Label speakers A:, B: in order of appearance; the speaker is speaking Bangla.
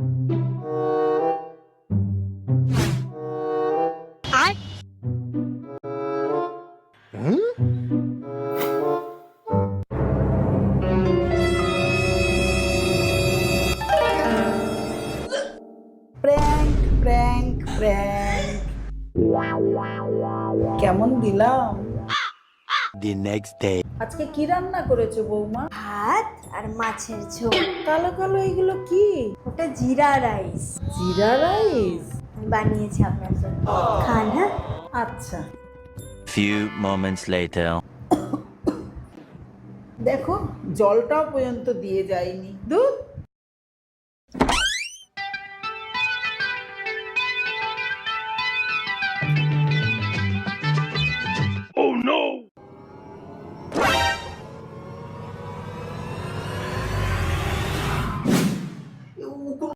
A: প্র্যাঙ্ক প্র্যাঙ্ক প্র্যাঙ্ক কেমন দিলাম?
B: The next day.
A: আজকে কি রান্না করেছো বৌমা?
C: ভাত আর মাছের ঝোল।
A: কালো কালো এগুলো কি?
C: ওটা জিরা রাইস।
A: জিরা রাইস?
C: আমি বানিয়েছি আপনার জন্য, খান। হ্যাঁ,
A: আচ্ছা।
B: Few moments later.
A: দেখো জলটাও পর্যন্ত দিয়ে যায়নি। দুধ